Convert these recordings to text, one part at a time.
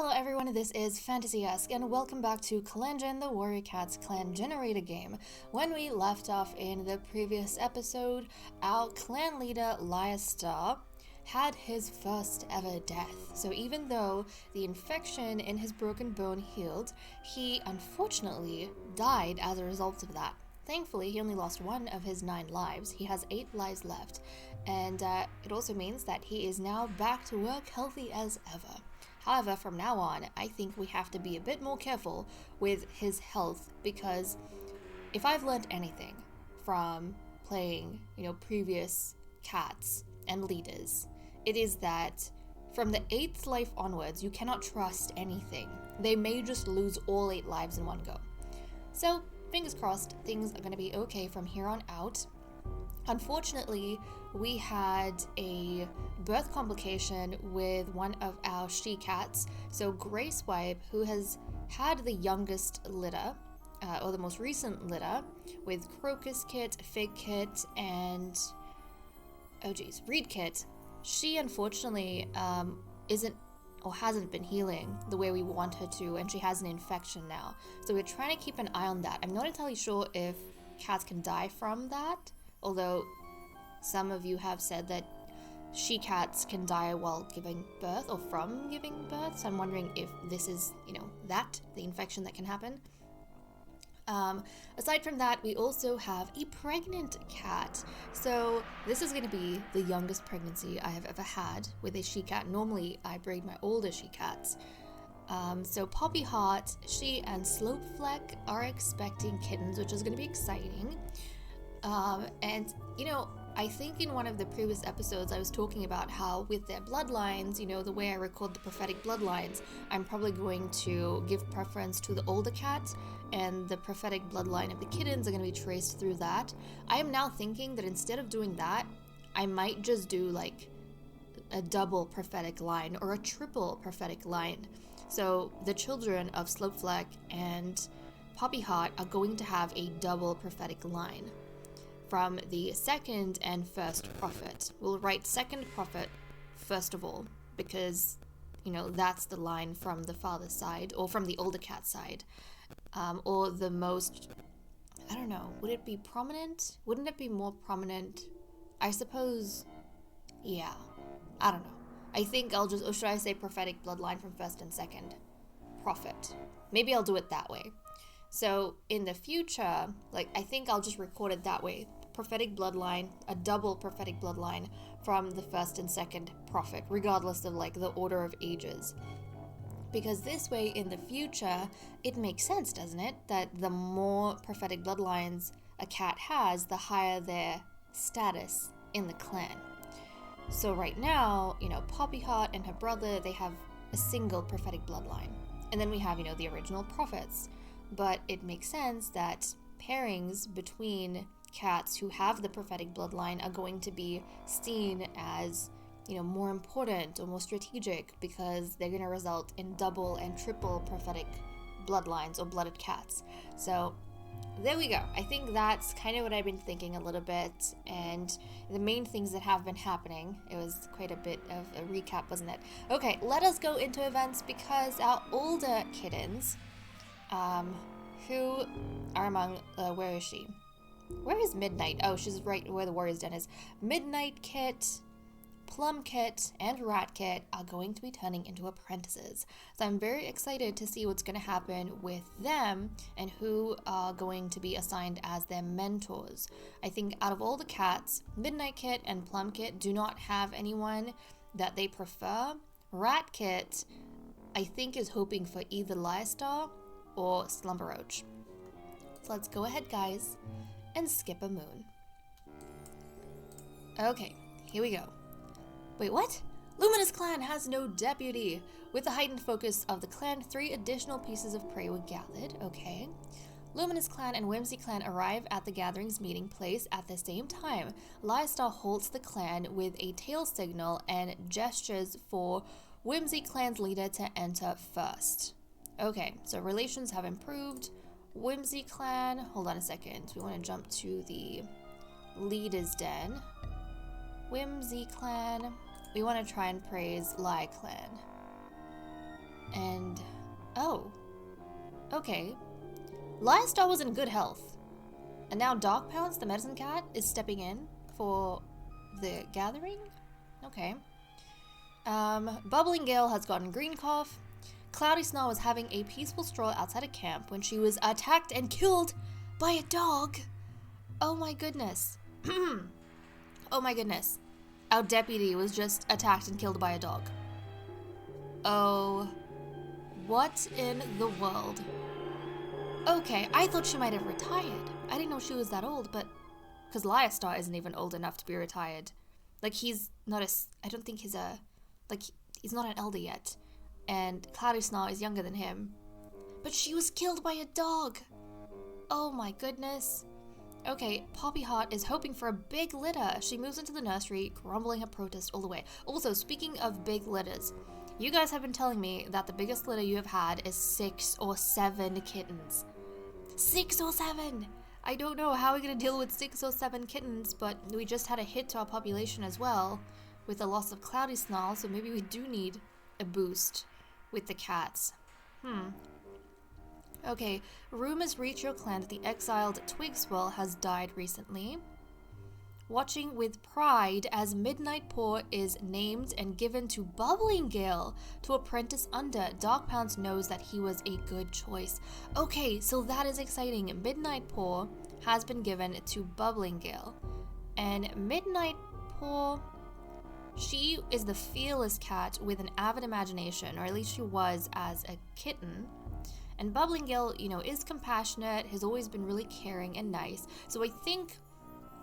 Hello everyone, this is Fantasy-esque, and welcome back to ClanGen, the Warrior Cats clan generator game. When we left off in the previous episode, our clan leader, Lyastar, had his first ever death. So even though the infection in his broken bone healed, he unfortunately died as a result of that. Thankfully, he only lost 1 of his 9 lives. He has 8 lives left, and it also means that he is now back to work healthy as ever. However, from now on, I think we have to be a bit more careful with his health, because if I've learned anything from playing, previous cats and leaders, it is that from the 8th life onwards, you cannot trust anything. They may just lose all 8 lives in one go. So, fingers crossed, things are going to be okay from here on out. Unfortunately, we had a birth complication with one of our she-cats, so Grace Wipe, who has had the youngest litter, or the most recent litter, with Crocus Kit, Fig Kit, and Reed Kit. She unfortunately isn't or hasn't been healing the way we want her to, and she has an infection now. So we're trying to keep an eye on that. I'm not entirely sure if cats can die from that, although some of you have said that she-cats can die while giving birth or from giving birth, so I'm wondering if this is, the infection that can happen. Aside from that, we also have a pregnant cat. So this is going to be the youngest pregnancy I have ever had with a she-cat. Normally, I breed my older she-cats. So Poppy Heart, she and Slope Fleck are expecting kittens, which is going to be exciting. I think in one of the previous episodes I was talking about how with their bloodlines, the way I record the prophetic bloodlines, I'm probably going to give preference to the older cats, and the prophetic bloodline of the kittens are going to be traced through that. I am now thinking that instead of doing that, I might just do like a double prophetic line or a triple prophetic line. So the children of Slopefleck and Poppy Heart are going to have a double prophetic line from the second and first prophet. We'll write second prophet first of all, because, that's the line from the father's side, or from the older cat side. Or the most, I don't know, would it be prominent? Wouldn't it be more prominent? I suppose, yeah. I don't know. I think I'll just, or should I say prophetic bloodline from first and second prophet? Maybe I'll do it that way. So in the future, I think I'll just record it that way. Prophetic bloodline, a double prophetic bloodline from the first and second prophet, regardless of the order of ages. Because this way in the future, it makes sense, doesn't it? That the more prophetic bloodlines a cat has, the higher their status in the clan. So right now, Poppy Heart and her brother, they have a single prophetic bloodline. And then we have, the original prophets. But it makes sense that pairings between cats who have the prophetic bloodline are going to be seen as, more important or more strategic, because they're going to result in double and triple prophetic bloodlines or blooded cats. So there we go. I think that's kind of what I've been thinking a little bit, and the main things that have been happening. It was quite a bit of a recap, wasn't it? Okay, let us go into events, because our older kittens, who are among, where is she? Where is Midnight? Oh, she's right where the Warrior's Den is. Midnight Kit, Plum Kit, and Rat Kit are going to be turning into apprentices. So I'm very excited to see what's going to happen with them and who are going to be assigned as their mentors. I think out of all the cats, Midnight Kit and Plum Kit do not have anyone that they prefer. Rat Kit, I think, is hoping for either Lyastar or Slumber Roach. So let's go ahead, guys, and skip a moon. Okay, here we go. Wait, what? Luminous Clan has no deputy. With the heightened focus of the clan, 3 additional pieces of prey were gathered. Okay. Luminous Clan and Whimsy Clan arrive at the gathering's meeting place at the same time. Lyastar halts the clan with a tail signal and gestures for Whimsy Clan's leader to enter first. Okay, so relations have improved. Whimsy Clan, hold on a second. We want to jump to the leader's den. Whimsy Clan. We want to try and praise Lie Clan. And, oh, okay. Lionstar was in good health. And now Dark Pounce, the medicine cat, is stepping in for the gathering? Okay. Bubbling Gale has gotten green cough. Cloudy Snarl was having a peaceful stroll outside of camp when she was attacked and killed by a dog. Oh my goodness. Oh my goodness. Our deputy was just attacked and killed by a dog. Oh, what in the world? Okay, I thought she might have retired. I didn't know she was that old, but... Because Liastar isn't even old enough to be retired. Like, he's not a... I don't think he's a... Like, he's not an elder yet. And Cloudy Snarl is younger than him. But she was killed by a dog! Oh my goodness. Okay, Poppy Heart is hoping for a big litter. She moves into the nursery, grumbling her protest all the way. Also, speaking of big litters, you guys have been telling me that the biggest litter you have had is 6 or 7 kittens. 6 or 7! I don't know how we're gonna deal with 6 or 7 kittens, but we just had a hit to our population as well with the loss of Cloudy Snarl, so maybe we do need a boost with the cats. Okay, rumors reach your clan that the exiled Twigswell has died recently. Watching with pride as Midnight Paw is named and given to Bubbling Gale to apprentice under. Dark Pounce knows that he was a good choice. Okay, so that is exciting. Midnight Paw has been given to Bubbling Gale. And Midnight Paw, she is the fearless cat with an avid imagination, or at least she was as a kitten. And Bubbling Gale, you know, is compassionate, has always been really caring and nice. So I think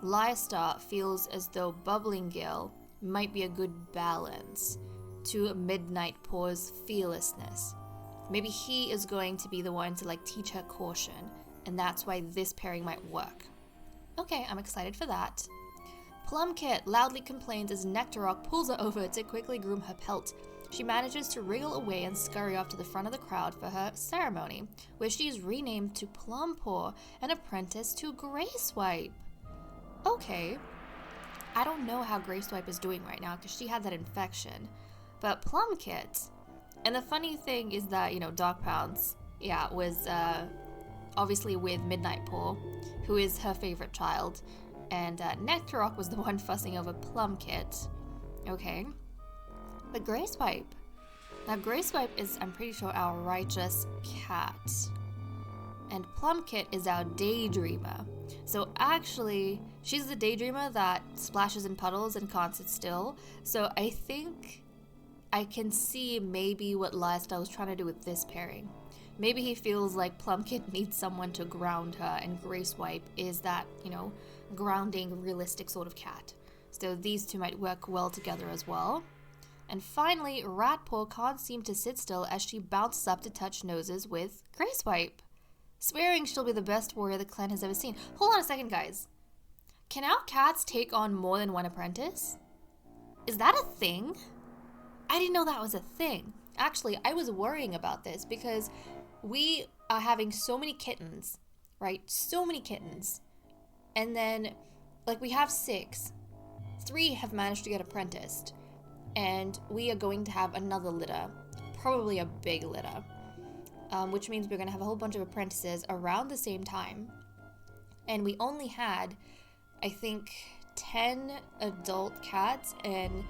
Liastar feels as though Bubbling Gale might be a good balance to Midnight Paw's fearlessness. Maybe he is going to be the one to like teach her caution, and that's why this pairing might work. Okay, I'm excited for that. Plumkit loudly complains as Nectarrock pulls her over to quickly groom her pelt. She manages to wriggle away and scurry off to the front of the crowd for her ceremony, where she is renamed to Plumpaw and apprenticed to Greyswipe. Okay, I don't know how Greyswipe is doing right now because she had that infection, but Plumkit, and the funny thing is that, you know, Dark Pounce, yeah, was obviously with Midnight Paw, who is her favorite child, and Nectarrock was the one fussing over Plumkit. Okay. But Greyswipe. Now Greyswipe is, I'm pretty sure, our righteous cat. And Plumkit is our daydreamer. So actually, she's the daydreamer that splashes in puddles and can't sit still. So I think I can see maybe what Liastar was trying to do with this pairing. Maybe he feels like Plumkit needs someone to ground her, and Greyswipe is that, you know, grounding, realistic sort of cat. So these two might work well together as well. And finally, Ratpaw can't seem to sit still as she bounces up to touch noses with Greyswipe, swearing she'll be the best warrior the clan has ever seen. Hold on a second, guys. Can our cats take on more than one apprentice? Is that a thing? I didn't know that was a thing. Actually, I was worrying about this because we are having so many kittens, right? So many kittens. And then, like, we have 6. 3 have managed to get apprenticed. And we are going to have another litter, probably a big litter, which means we're going to have a whole bunch of apprentices around the same time. And we only had, I think, 10 adult cats, and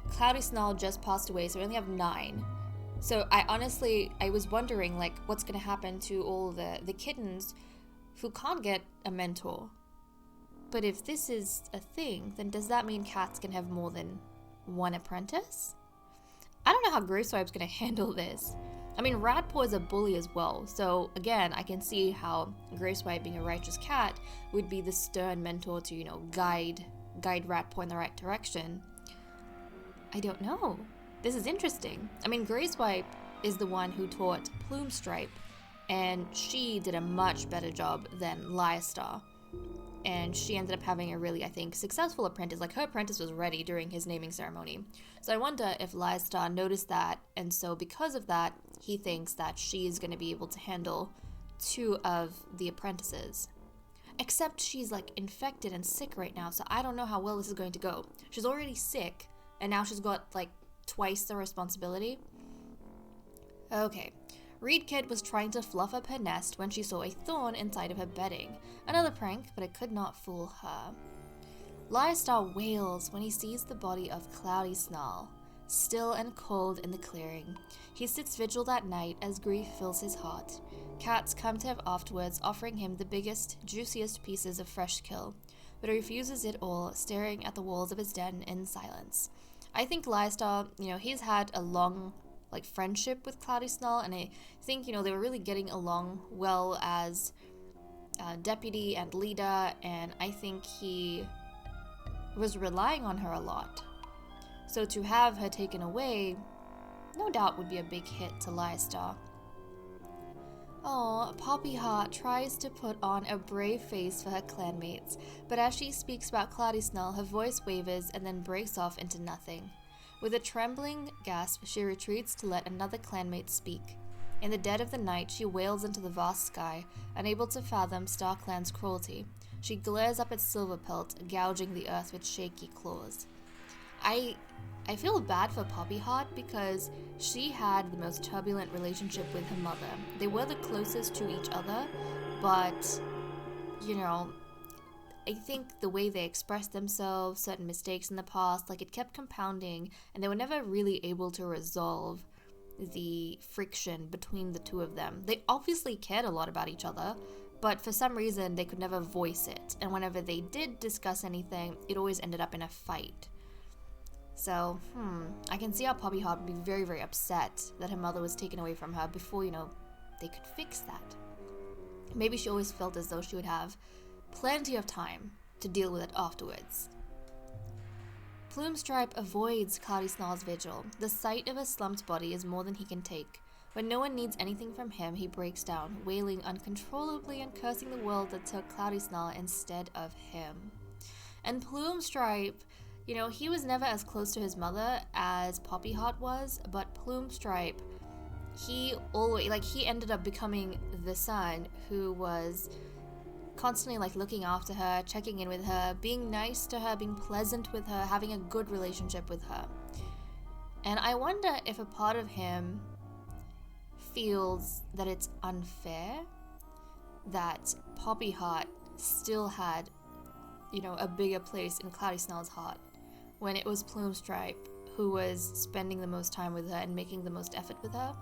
Cloudy Snarl just passed away, so we only have 9. So I was wondering, like, what's going to happen to all the kittens who can't get a mentor. But if this is a thing, then does that mean cats can have more than one apprentice? I don't know how Greyswipe's gonna handle this. I mean, Ratpaw is a bully as well, so again, I can see how Greyswipe, being a righteous cat, would be the stern mentor to, you know, guide Ratpaw in the right direction. I don't know. This is interesting. I mean, Greyswipe is the one who taught Plumestripe, and she did a much better job than Liastar. And she ended up having a really, I think, successful apprentice. Like, her apprentice was ready during his naming ceremony. So I wonder if Liastar noticed that, and so because of that, he thinks that she's going to be able to handle 2 of the apprentices. Except she's, like, infected and sick right now, so I don't know how well this is going to go. She's already sick, and now she's got, like, twice the responsibility. Okay. Reed Kid was trying to fluff up her nest when she saw a thorn inside of her bedding. Another prank, but it could not fool her. Lyrestar wails when he sees the body of Cloudy Snarl, still and cold in the clearing. He sits vigil that night as grief fills his heart. Cats come to him afterwards, offering him the biggest, juiciest pieces of fresh kill, but he refuses it all, staring at the walls of his den in silence. I think Lyrestar, he's had a long friendship with Cloudy Snarl, and I think, they were really getting along well as deputy and leader, and I think he was relying on her a lot. So to have her taken away, no doubt would be a big hit to Lyrestar. Oh, Poppy Heart tries to put on a brave face for her clanmates, but as she speaks about Cloudy Snarl, her voice wavers and then breaks off into nothing. With a trembling gasp, she retreats to let another clanmate speak. In the dead of the night, she wails into the vast sky, unable to fathom StarClan's cruelty. She glares up at Silverpelt, gouging the earth with shaky claws. I feel bad for Poppy Heart because she had the most turbulent relationship with her mother. They were the closest to each other, but, I think the way they expressed themselves, certain mistakes in the past, it kept compounding, and they were never really able to resolve the friction between the two of them. They obviously cared a lot about each other, but for some reason they could never voice it, and whenever they did discuss anything, it always ended up in a fight. So, I can see how Poppy Heart would be very, very upset that her mother was taken away from her before, they could fix that. Maybe she always felt as though she would have plenty of time to deal with it afterwards. Plumestripe avoids Cloudy Snarl's vigil. The sight of a slumped body is more than he can take. When no one needs anything from him, he breaks down, wailing uncontrollably and cursing the world that took Cloudy Snarl instead of him. And Plumestripe, he was never as close to his mother as Poppy Heart was, but Plumestripe, he ended up becoming the son who was constantly looking after her, checking in with her, being nice to her, being pleasant with her, having a good relationship with her. And I wonder if a part of him feels that it's unfair that Poppy Heart still had, a bigger place in Cloudy Snarl's heart when it was Plumestripe who was spending the most time with her and making the most effort with her.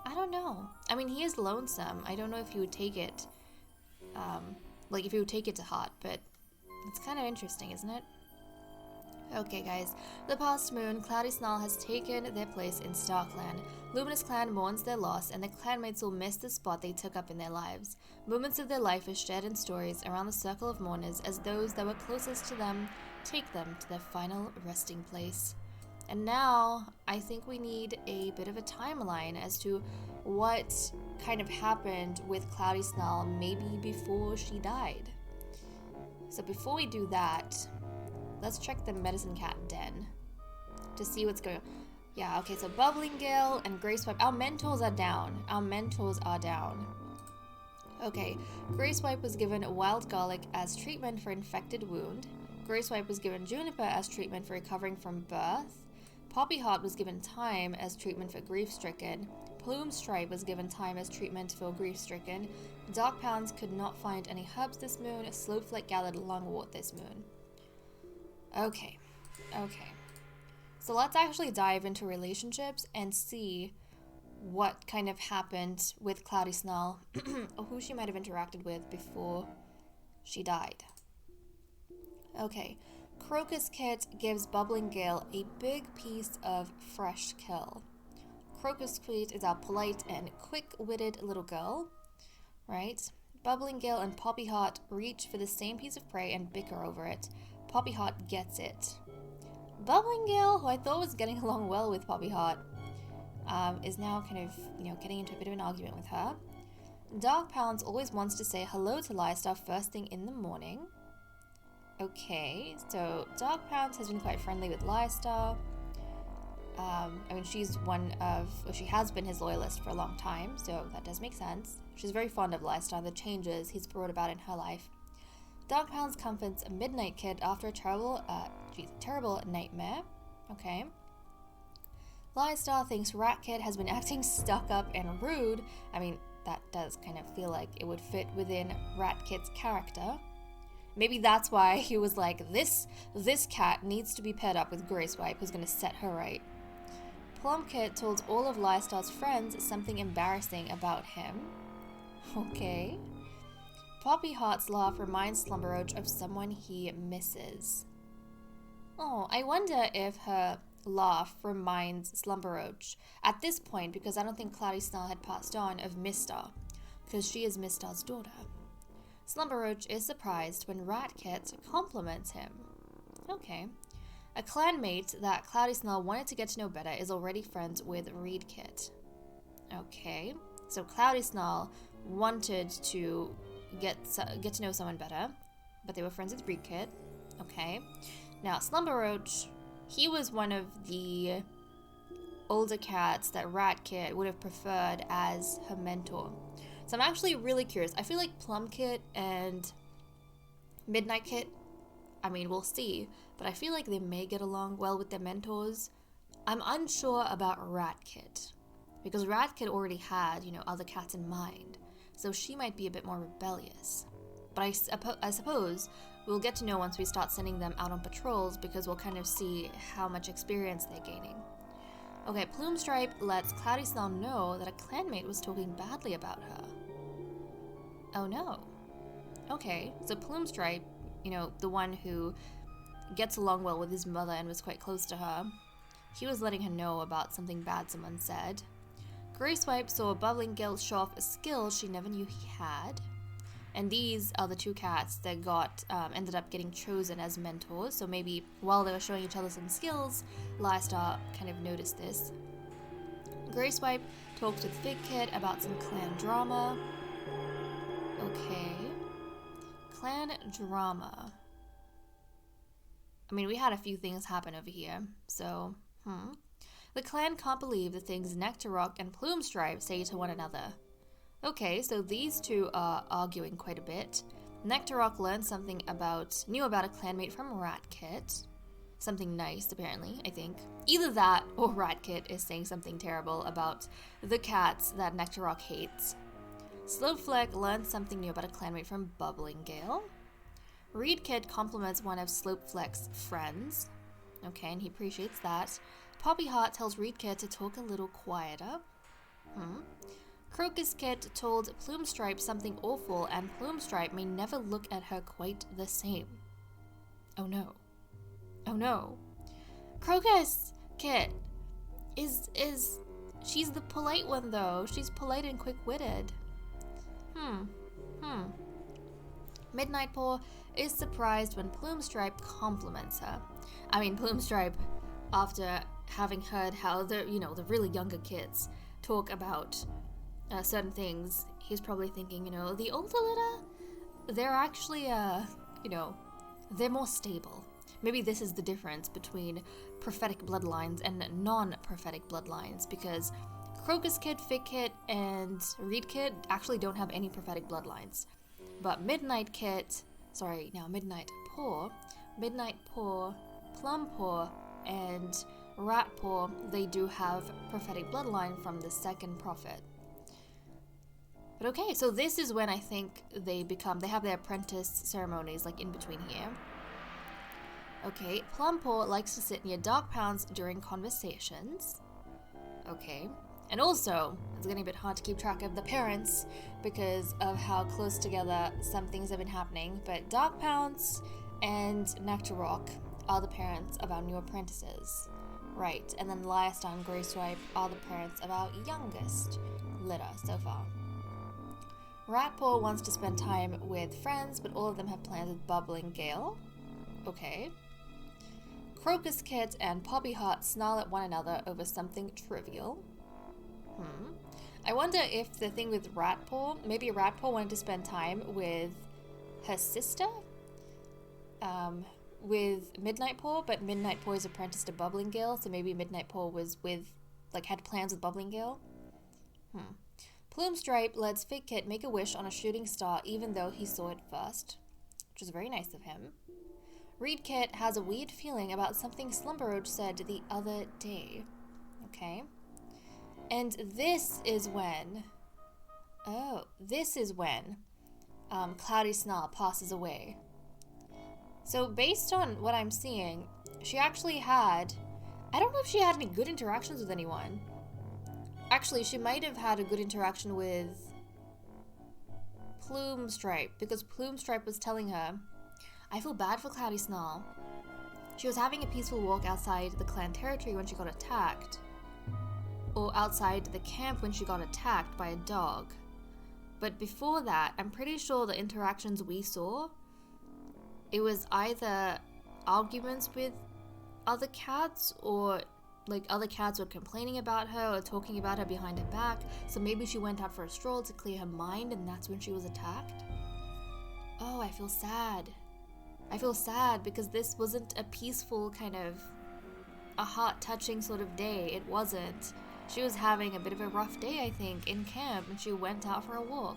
I don't know. I mean, he is lonesome. I don't know if he would take it, if he would take it to heart, but it's kind of interesting, isn't it? Okay, guys. The past moon, Cloudy Snarl has taken their place in StarClan. Luminous Clan mourns their loss, and the clanmates will miss the spot they took up in their lives. Moments of their life are shared in stories around the circle of mourners as those that were closest to them take them to their final resting place. And now, I think we need a bit of a timeline as to what kind of happened with Cloudy Snarl maybe before she died. So before we do that, let's check the Medicine Cat den to see what's going on. Yeah, okay, so Bubbling Gale and Gracewipe. Our mentors are down. Okay, Gracewipe was given wild garlic as treatment for infected wound. Gracewipe was given juniper as treatment for recovering from birth. Poppy Heart was given thyme as treatment for grief-stricken. Plumestripe was given thyme as treatment for grief-stricken. Dark Pounds could not find any herbs this moon. Slowflake gathered lungwort this moon. Okay. So let's actually dive into relationships and see what kind of happened with Cloudy Snarl, or who she might have interacted with before she died. Okay, Crocus Kit gives Bubbling Gale a big piece of fresh kill. Crocus Kit is our polite and quick-witted little girl, right? Bubbling Gale and Poppy Heart reach for the same piece of prey and bicker over it. Poppy Heart gets it. Bubbling Gale, who I thought was getting along well with Poppy Heart, is now kind of, getting into a bit of an argument with her. Dark Pounds always wants to say hello to Lyrestar first thing in the morning. Okay, so Dark Pounds has been quite friendly with Lyrestar. She has been his loyalist for a long time, so that does make sense. She's very fond of Lyrestar, the changes he's brought about in her life. Dark Pounds comforts a Midnight Kid after a terrible nightmare. Okay. Lystar thinks Rat Kit has been acting stuck up and rude. I mean, that does kind of feel like it would fit within Rat Kit's character. Maybe that's why he was like, this cat needs to be paired up with Grayswipe, who's going to set her right. Plumkit told all of Lystar's friends something embarrassing about him. Okay. Poppy Heart's laugh reminds Slumberroach of someone he misses. Oh, I wonder if her laugh reminds Slumberroach at this point, because I don't think Cloudy Snarl had passed on, of Mistar, because she is Mistar's daughter. Slumberroach is surprised when Ratkit compliments him. Okay. A clanmate that Cloudy Snarl wanted to get to know better is already friends with Reedkit. Okay. So Cloudy Snarl wanted to get to know someone better, but they were friends with Reedkit. Okay. Now, Slumberroach, he was one of the older cats that Ratkit would have preferred as her mentor. So I'm actually really curious. I feel like Plumkit and Midnight Kit, I mean, we'll see, but I feel like they may get along well with their mentors. I'm unsure about Ratkit, because Ratkit already had, other cats in mind, so she might be a bit more rebellious. But I suppose we'll get to know once we start sending them out on patrols, because we'll kind of see how much experience they're gaining. Okay, Plumestripe lets Cloudy Snarl know that a clanmate was talking badly about her. Oh no. Okay, so Plumestripe, the one who gets along well with his mother and was quite close to her, he was letting her know about something bad someone said. Grayswipe saw Bubbling Gale show off a skill she never knew he had. And these are the two cats that ended up getting chosen as mentors. So maybe while they were showing each other some skills, Lystar kind of noticed this. Grayswipe talks with Fig Kit about some clan drama. Okay. Clan drama. I mean, we had a few things happen over here, so, The clan can't believe the things Nectarrock and Plumestripe say to one another. Okay, so these two are arguing quite a bit. Nectarrock learned knew about a clanmate from Ratkit. Something nice, apparently, I think. Either that or Ratkit is saying something terrible about the cats that Nectarrock hates. Slopefleck learned something new about a clanmate from Bubbling Gale. Reedkit compliments one of Slopefleck's friends. Okay, and he appreciates that. Poppy Heart tells Reedkit to talk a little quieter. Crocus Kit told Plumestripe something awful, and Plumestripe may never look at her quite the same. Oh no. Oh no. Crocus Kit she's the polite one though. She's polite and quick-witted. Midnight Paw is surprised when Plumestripe compliments her. I mean, Plumestripe, after having heard how the really younger kids talk about certain things, he's probably thinking, the older litter, they're actually, they're more stable. Maybe this is the difference between prophetic bloodlines and non-prophetic bloodlines, because Crocus Kit, Fig Kit, and Reedkit actually don't have any prophetic bloodlines. But Midnight Paw, Plum Paw, and Rat Paw, they do have prophetic bloodline from the second prophet. But okay, so this is when I think they have their apprentice ceremonies, like in between here. Okay, Plum Paw likes to sit near Dark Pounds during conversations. Okay. And also, it's getting a bit hard to keep track of the parents because of how close together some things have been happening, but Dark Pounce and Nectarrock are the parents of our new apprentices. Right, and then Lystar and Grayswipe are the parents of our youngest litter so far. Ratpaw wants to spend time with friends, but all of them have plans with Bubbling Gale. Okay. Crocus Kit and Poppy Heart snarl at one another over something trivial. I wonder if the thing with Ratpaw, maybe Ratpaw wanted to spend time with her sister, with Midnight Paw, but Midnight Paw is apprenticed to Bubbling Gale, so maybe Midnight Paw was had plans with Bubbling Gale. Plumestripe lets Fig Kit make a wish on a shooting star even though he saw it first, which was very nice of him. Reedkit has a weird feeling about something Slumberroach said the other day. Okay. And this is when... Oh, this is when Cloudy Snarl passes away. So based on what I'm seeing, she actually had... I don't know if she had any good interactions with anyone. Actually, she might have had a good interaction with Plumestripe, because Plumestripe was telling her, I feel bad for Cloudy Snarl. She was having a peaceful walk outside the clan territory when she got attacked. Or outside the camp when she got attacked by a dog. But before that, I'm pretty sure the interactions we saw, it was either arguments with other cats, or like other cats were complaining about her or talking about her behind her back. So maybe she went out for a stroll to clear her mind, and that's when she was attacked. Oh, I feel sad. I feel sad because this wasn't a peaceful kind of a heart-touching sort of day. It wasn't. She was having a bit of a rough day, I think, in camp, and she went out for a walk.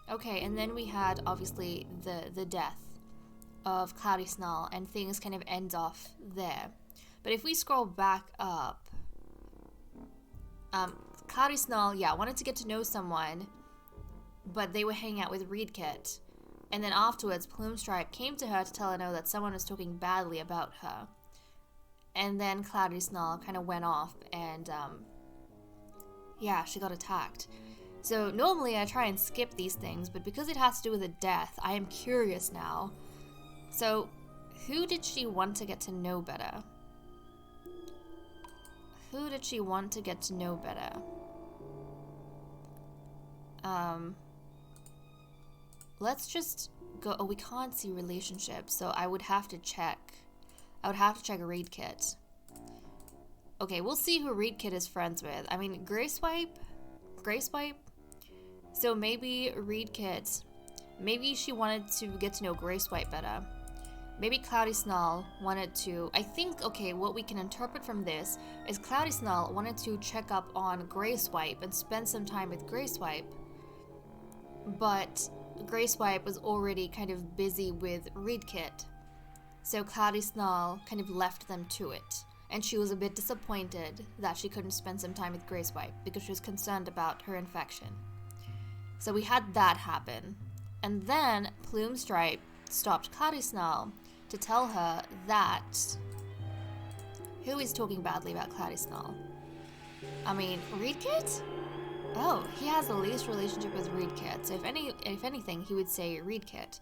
Okay, and then we had, obviously, the death of Cloudy Snarl, and things kind of end off there. But if we scroll back up, Cloudy Snarl, yeah, wanted to get to know someone, but they were hanging out with Reedkit. And then afterwards, Plumestripe came to her to tell her no, that someone was talking badly about her. And then Cloudy Snarl kind of went off, and yeah, she got attacked. So normally I try and skip these things, but because it has to do with a death, I am curious now. So who did she want to get to know better? Who did she want to get to know better? Let's just go... Oh, we can't see relationships, so I would have to check. I would have to check Reedkit. Okay, we'll see who Reedkit is friends with. I mean, Grayswipe? So maybe Reedkit... Maybe she wanted to get to know Grayswipe better. Maybe Cloudy Snarl wanted to... I think, okay, what we can interpret from this is Cloudy Snarl wanted to check up on Grayswipe and spend some time with Grayswipe. But Grayswipe was already kind of busy with Reedkit. So Cloudy Snarl kind of left them to it. And she was a bit disappointed that she couldn't spend some time with Grayswipe because she was concerned about her infection. So we had that happen. And then Plumestripe stopped Cloudy Snarl to tell her that... Who is talking badly about Cloudy Snarl? I mean, Reedkit? Oh, he has the least relationship with Reedkit, so if anything, he would say Reedkit.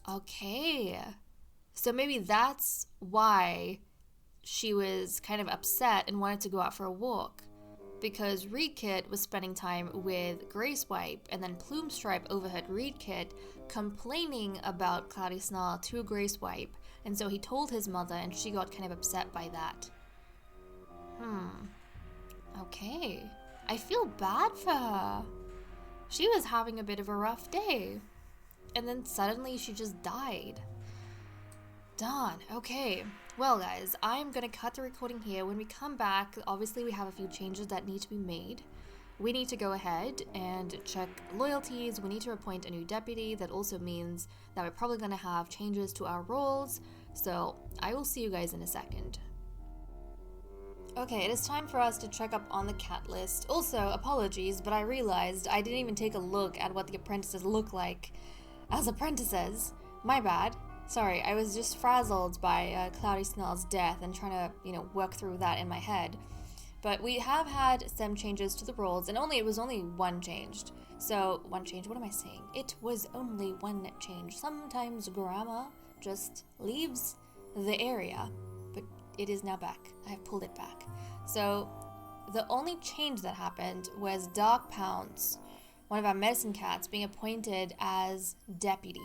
Okay. So maybe that's why she was kind of upset and wanted to go out for a walk. Because Reedkit was spending time with Grayswipe, and then Plumestripe overheard Reedkit complaining about Cloudy Snarl to Grayswipe, and so he told his mother, and she got kind of upset by that. Okay. I feel bad for her. She was having a bit of a rough day. And then suddenly she just died. Darn, okay. Well guys, I'm gonna cut the recording here. When we come back, obviously we have a few changes that need to be made. We need to go ahead and check loyalties. We need to appoint a new deputy. That also means that we're probably gonna have changes to our roles. So I will see you guys in a second. Okay, it is time for us to check up on the cat list. Also, apologies, but I realized I didn't even take a look at what the apprentices look like as apprentices. My bad. Sorry, I was just frazzled by Cloudy Snarl's death and trying to, work through that in my head. But we have had some changes to the roles, and it was only one changed. So, one change, what am I saying? It was only one change. Sometimes grammar just leaves the area, but it is now back. I have pulled it back. So, the only change that happened was Dark Pounce, one of our medicine cats, being appointed as deputy.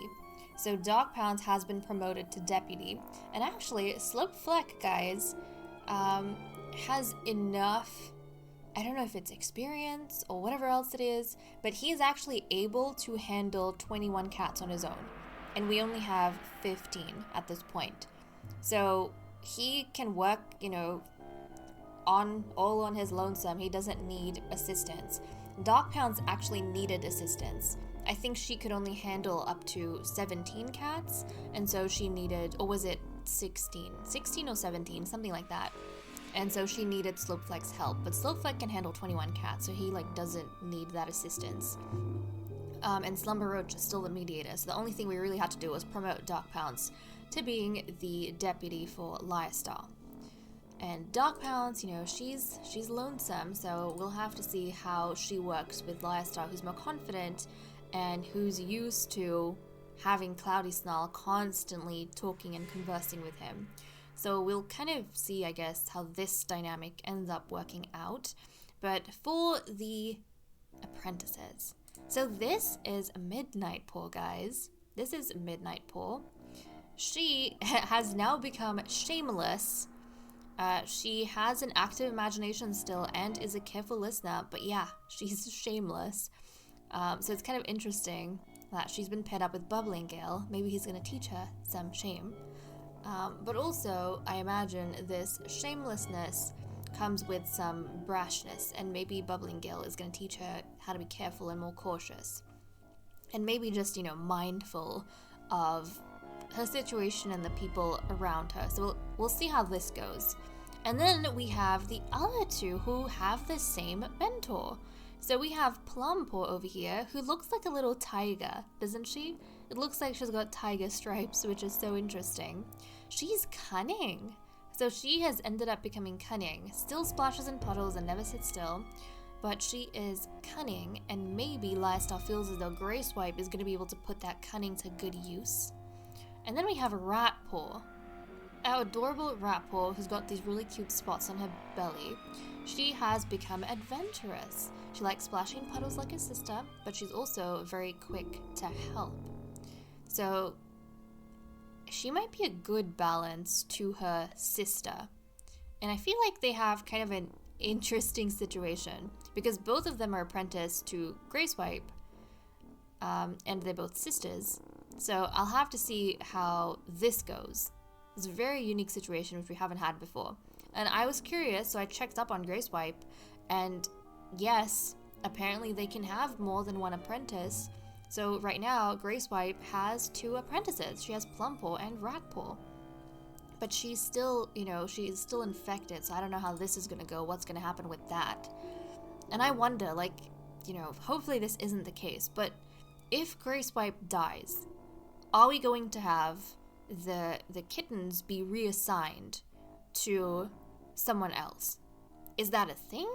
So Dark Pounce has been promoted to deputy. And actually, Slope Fleck, guys, has enough, I don't know if it's experience or whatever else it is, but he is actually able to handle 21 cats on his own. And we only have 15 at this point. So he can work, all on his lonesome. He doesn't need assistance. Dark Pounce actually needed assistance. I think she could only handle up to 17 cats, and so she needed, or was it 16? 16 or 17, something like that. And so she needed Slopeflex's help, but Slopeflex can handle 21 cats, so he like doesn't need that assistance. And Slumber Roach is still the mediator, so the only thing we really had to do was promote Dark Pounce to being the deputy for Lyrestar. And Dark Pounce, you know, she's lonesome, so we'll have to see how she works with Lyrestar, who's more confident and who's used to having Cloudy Snarl constantly talking and conversing with him. So we'll kind of see, I guess, how this dynamic ends up working out. But for the Apprentices, so this is Midnight Paw, guys. This is Midnight Paw. She has now become shameless. She has an active imagination still and is a careful listener, but yeah, she's shameless. So it's kind of interesting that she's been paired up with Bubbling Gale. Maybe he's going to teach her some shame. But also, I imagine this shamelessness comes with some brashness, and maybe Bubbling Gale is going to teach her how to be careful and more cautious. And maybe just, you know, mindful of her situation and the people around her. So we'll see how this goes. And then we have the other two who have the same mentor. So we have Plumpaw over here, who looks like a little tiger, doesn't she? It looks like she's got tiger stripes, which is so interesting. She's cunning. So she has ended up becoming cunning. Still splashes in puddles and never sits still. But she is cunning, and maybe Lyrestar feels as though Grey Swipe is going to be able to put that cunning to good use. And then we have Ratpaw. Our adorable Ratpaw, who's got these really cute spots on her belly. She has become adventurous. She likes splashing puddles like her sister, but she's also very quick to help. So she might be a good balance to her sister. And I feel like they have kind of an interesting situation, because both of them are apprenticed to Grey Swipe, and they're both sisters. So I'll have to see how this goes. It's a very unique situation which we haven't had before. And I was curious, so I checked up on Grey Swipe, and yes, apparently they can have more than one apprentice. So right now, Grey Swipe has 2 apprentices. She has Plumpaw and Ratpaw. But she's still, you know, she is still infected, so I don't know how this is going to go, what's going to happen with that. And I wonder, like, you know, hopefully this isn't the case, but if Grey Swipe dies, are we going to have the kittens be reassigned to someone else? Is that a thing?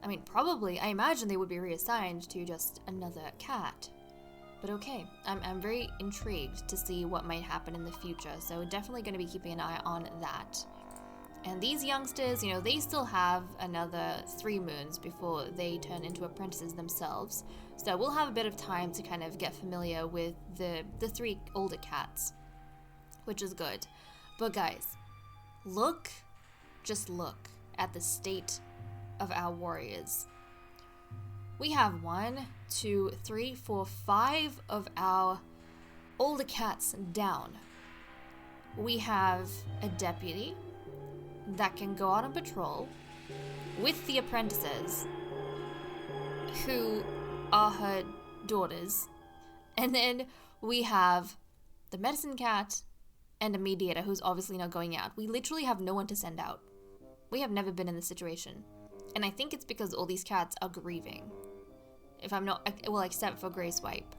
I mean, probably. I imagine they would be reassigned to just another cat. But okay, I'm very intrigued to see what might happen in the future, so definitely going to be keeping an eye on that. And these youngsters, you know, they still have another 3 moons before they turn into apprentices themselves. So we'll have a bit of time to kind of get familiar with the 3 older cats, which is good. But guys, just look at the state of our warriors. We have 1, 2, 3, 4, 5 of our older cats down. We have a deputy that can go out on patrol with the apprentices, who are her daughters. And then we have the medicine cat and a mediator who's obviously not going out. We literally have no one to send out. We have never been in this situation. And I think it's because all these cats are grieving. If I'm not, well, except for Grey Swipe.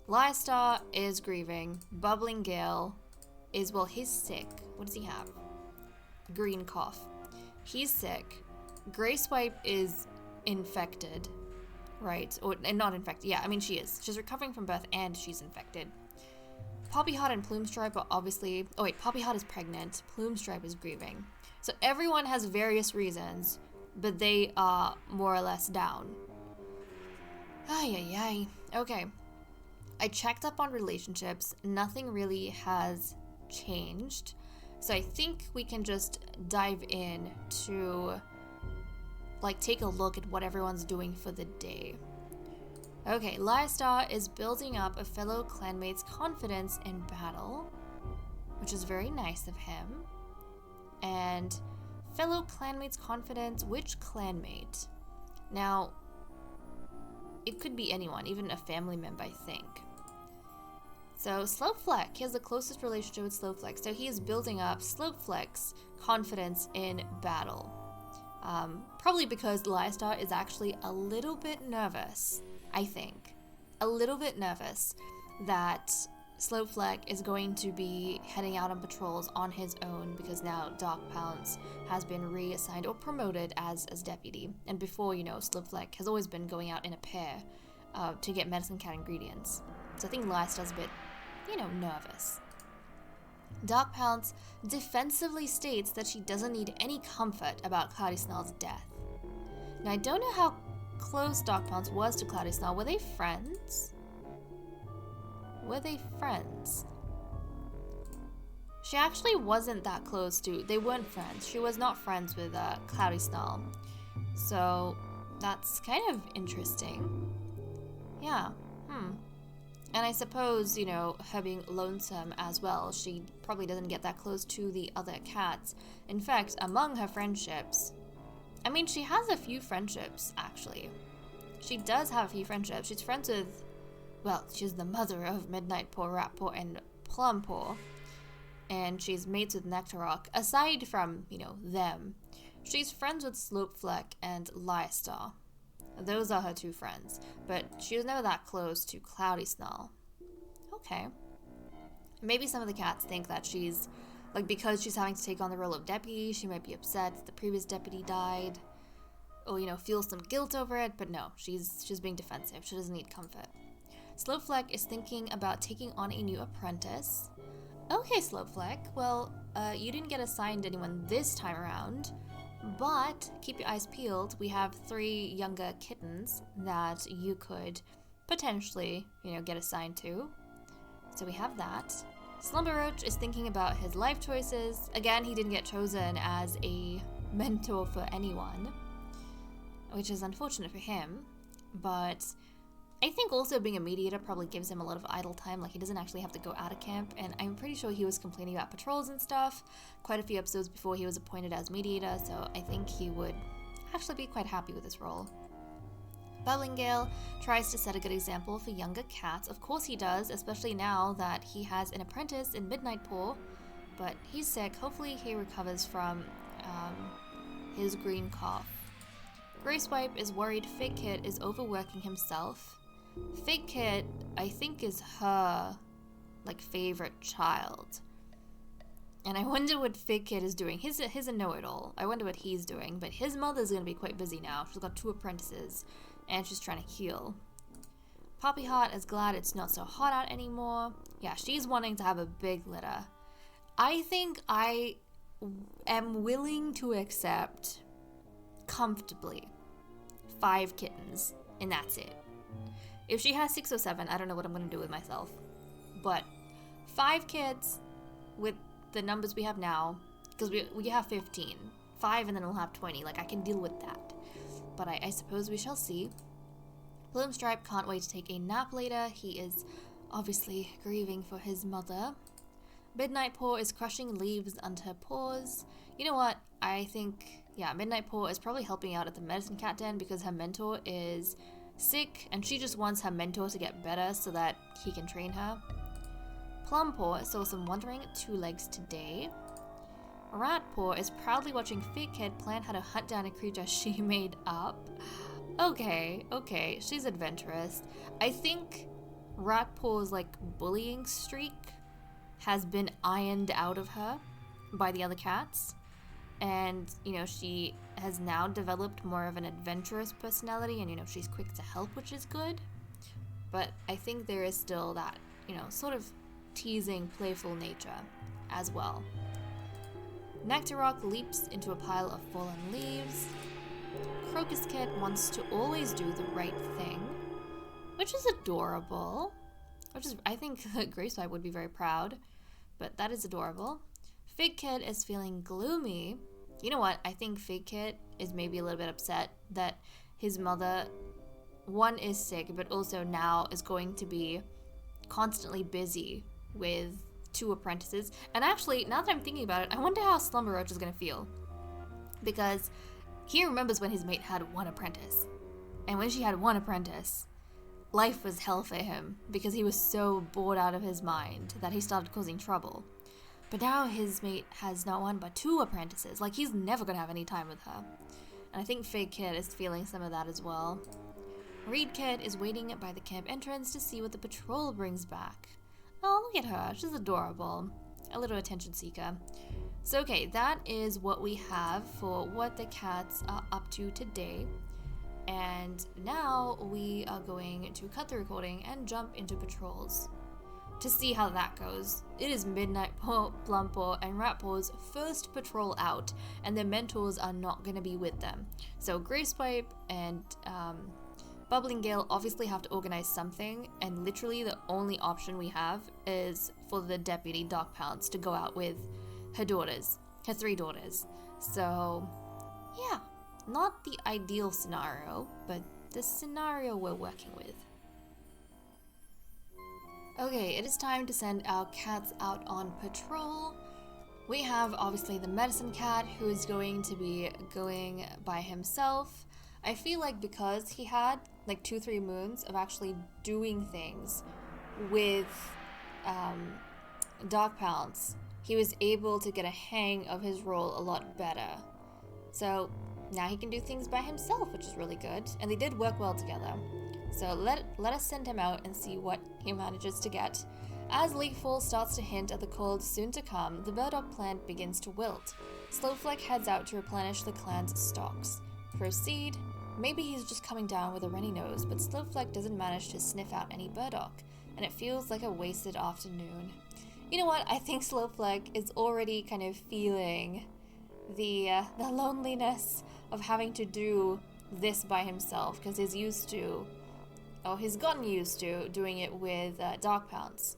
Lyrestar is grieving. Bubbling Gale is, well, he's sick. What does he have? Green cough. He's sick. Grey Swipe is infected, right? And not infected. Yeah, I mean, she is. She's recovering from birth and she's infected. Poppyheart and Plumestripe are obviously... Oh wait, Poppyheart is pregnant. Plumestripe is grieving. So everyone has various reasons, but they are more or less down. Ay, ay, ay. Okay. I checked up on relationships. Nothing really has changed. So I think we can just dive in to, like, take a look at what everyone's doing for the day. Okay, Lyrestar is building up a fellow clanmate's confidence in battle, which is very nice of him. And fellow clanmate's confidence, which clanmate? Now, it could be anyone, even a family member, I think. So Slopefleck, he has the closest relationship with Slopefleck, so he is building up Slopefleck's confidence in battle. Probably because Lystar is actually a little bit nervous, I think. A little bit nervous that Slopefleck is going to be heading out on patrols on his own because now Dark Pounce has been reassigned or promoted as deputy. And before, Slopefleck has always been going out in a pair to get medicine cat ingredients. So I think Lystar's a bit, nervous. Dark Pounce defensively states that she doesn't need any comfort about Cloudy Snarl's death. Now, I don't know how close Dark Pounce was to Cloudy Snarl. Were they friends? She actually wasn't that close to... They weren't friends. She was not friends with Cloudy Snarl. So, that's kind of interesting. Yeah. And I suppose, her being lonesome as well, she probably doesn't get that close to the other cats. In fact, among her friendships... I mean, she has a few friendships, actually. She does have a few friendships. She's friends with... Well, she's the mother of Midnight Paw, Rat Paw, and Plum Paw. And she's mates with Nectarrock. Aside from, them, she's friends with Slopefleck and Lystar. Those are her two friends. But she was never that close to Cloudy Snarl. Okay. Maybe some of the cats think that she's... because she's having to take on the role of deputy, she might be upset that the previous deputy died. Or, feel some guilt over it. But no, she's being defensive. She doesn't need comfort. Slopefleck is thinking about taking on a new apprentice. Okay, Slopefleck, well, you didn't get assigned anyone this time around, but keep your eyes peeled. We have 3 younger kittens that you could potentially, get assigned to. So we have that. Slumberroach is thinking about his life choices. Again, he didn't get chosen as a mentor for anyone, which is unfortunate for him, but... I think also being a mediator probably gives him a lot of idle time, he doesn't actually have to go out of camp, and I'm pretty sure he was complaining about patrols and stuff quite a few episodes before he was appointed as mediator, so I think he would actually be quite happy with this role. Bullingale tries to set a good example for younger cats. Of course he does, especially now that he has an apprentice in Midnight Paw, but he's sick. Hopefully he recovers from his green cough. Gracewipe is worried Fig Kit is overworking himself. Fig Kit, I think, is her, favorite child. And I wonder what Fig Kit is doing. He's a know-it-all. I wonder what he's doing. But his mother's going to be quite busy now. She's got 2 apprentices, and she's trying to heal. Poppy Heart is glad it's not so hot out anymore. Yeah, she's wanting to have a big litter. I think I am willing to accept, comfortably, 5 kittens, and that's it. If she has 6 or 7, I don't know what I'm going to do with myself. But 5 kids with the numbers we have now, because we have 15. 5 and then we'll have 20. I can deal with that. But I suppose we shall see. Plumestripe can't wait to take a nap later. He is obviously grieving for his mother. Midnight Paw is crushing leaves under her paws. You know what? I think, Midnight Paw is probably helping out at the medicine cat den because her mentor is... sick, and she just wants her mentor to get better so that he can train her. Plumpaw saw some wandering 2 legs today. Ratpaw is proudly watching Fig Kid plan how to hunt down a creature she made up. Okay, she's adventurous. I think Ratpaw's bullying streak has been ironed out of her by the other cats. And, she has now developed more of an adventurous personality and, she's quick to help, which is good. But I think there is still that, sort of teasing, playful nature as well. Nectarrock leaps into a pile of fallen leaves. Crocus Kit wants to always do the right thing, which is adorable. I think Gracewipe would be very proud, but that is adorable. Fig Kit is feeling gloomy. You know what? I think Fig Kit is maybe a little bit upset that his mother, 1, is sick, but also now is going to be constantly busy with 2 apprentices. And actually, now that I'm thinking about it, I wonder how Slumberroach is going to feel. Because he remembers when his mate had 1 apprentice. And when she had 1 apprentice, life was hell for him because he was so bored out of his mind that he started causing trouble. But now his mate has not one but 2 apprentices. Like, he's never gonna have any time with her. And I think Fake Kid is feeling some of that as well. Reed Kid is waiting by the camp entrance to see what the patrol brings back. Oh, look at her. She's adorable. A little attention seeker. So, okay, that is what we have for what the cats are up to today. And now we are going to cut the recording and jump into patrols to see how that goes. It is Midnight Paw, Plumpaw, and Ratpaw's first patrol out, and their mentors are not going to be with them. So Gracepipe and Bubbling Gale obviously have to organize something, and literally the only option we have is for the deputy Dark Pounce to go out with her daughters, her 3 daughters. So, yeah, not the ideal scenario, but the scenario we're working with. Okay, it is time to send our cats out on patrol. We have obviously the medicine cat who is going to be going by himself. I feel like because he had like 2-3 moons of actually doing things with Dark Pounce, he was able to get a hang of his role a lot better. So now he can do things by himself, which is really good. And they did work well together. So let us send him out and see what he manages to get. As Leafall starts to hint at the cold soon to come, the burdock plant begins to wilt. Slowfleck heads out to replenish the clan's stocks. Proceed. Maybe he's just coming down with a runny nose, but Slowfleck doesn't manage to sniff out any burdock, and it feels like a wasted afternoon. You know what? I think Slowfleck is already kind of feeling the loneliness of having to do this by himself, because he's gotten used to doing it with Dark Pounce.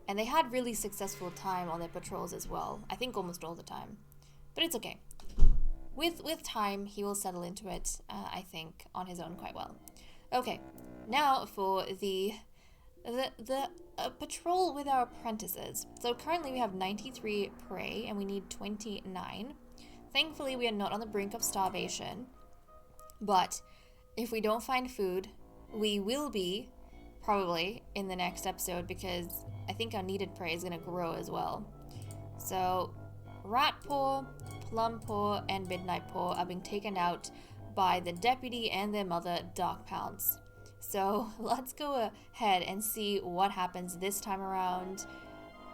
And they had really successful time on their patrols as well. I think almost all the time. But it's okay. With time, he will settle into it, I think, on his own quite well. Okay, now for the patrol with our apprentices. So currently we have 93 prey, and we need 29. Thankfully, we are not on the brink of starvation. But if we don't find food, we will be, probably, in the next episode, because I think our needed prey is going to grow as well. So, Ratpaw, Plumpaw, and Midnight Paw are being taken out by the deputy and their mother, Dark Pounce. So, let's go ahead and see what happens this time around.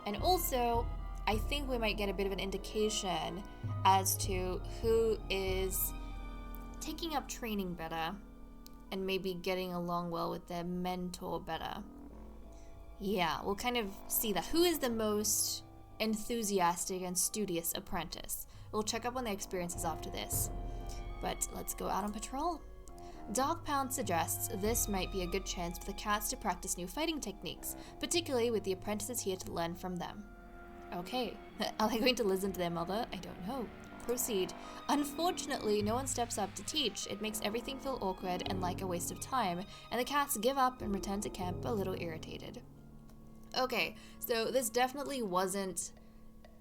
And also, I think we might get a bit of an indication as to who is taking up training better and maybe getting along well with their mentor better. Yeah, we'll kind of see that. Who is the most enthusiastic and studious apprentice? We'll check up on their experiences after this. But let's go out on patrol. Dark Pound suggests this might be a good chance for the cats to practice new fighting techniques, particularly with the apprentices here to learn from them. Okay, are they going to listen to their mother? I don't know. Proceed. Unfortunately, no one steps up to teach. It makes everything feel awkward and like a waste of time, and the cats give up and return to camp a little irritated. Okay, so this definitely wasn't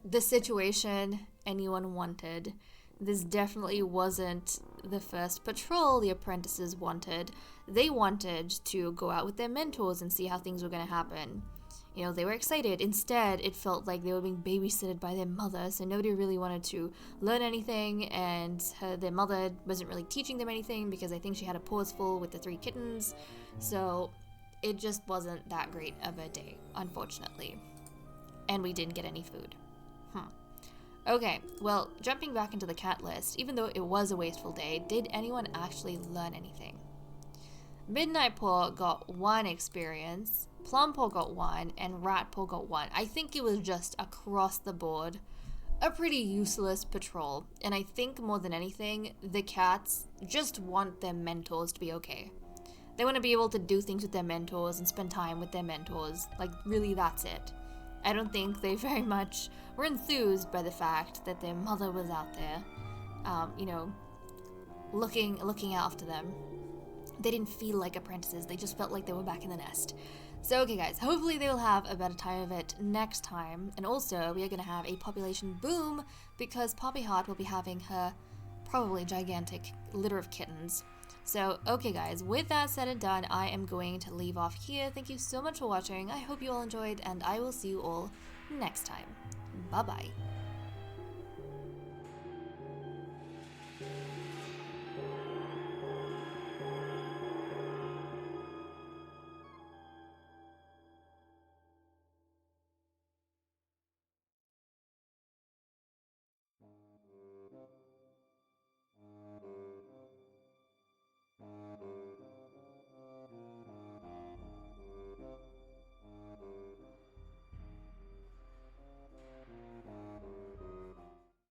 the situation anyone wanted. This definitely wasn't the first patrol the apprentices wanted. They wanted to go out with their mentors and see how things were going to happen. You know, they were excited. Instead, it felt like they were being babysitted by their mother, so nobody really wanted to learn anything, and their mother wasn't really teaching them anything because I think she had a paws full with the 3 kittens. So it just wasn't that great of a day, unfortunately. And we didn't get any food. Okay, well, jumping back into the cat list, even though it was a wasteful day, did anyone actually learn anything? Midnight Paw got 1 experience, Plumpaw got 1, and Ratpaw got 1. I think it was just across the board a pretty useless patrol, and I think more than anything, the cats just want their mentors to be okay. They want to be able to do things with their mentors and spend time with their mentors. Like, really, that's it. I don't think they very much were enthused by the fact that their mother was out there, looking after them. They didn't feel like apprentices, they just felt like they were back in the nest. So, okay guys, hopefully they will have a better time of it next time, and also we are going to have a population boom because Poppy Heart will be having her probably gigantic litter of kittens. So, okay guys, with that said and done, I am going to leave off here. Thank you so much for watching. I hope you all enjoyed, and I will see you all next time. Bye bye.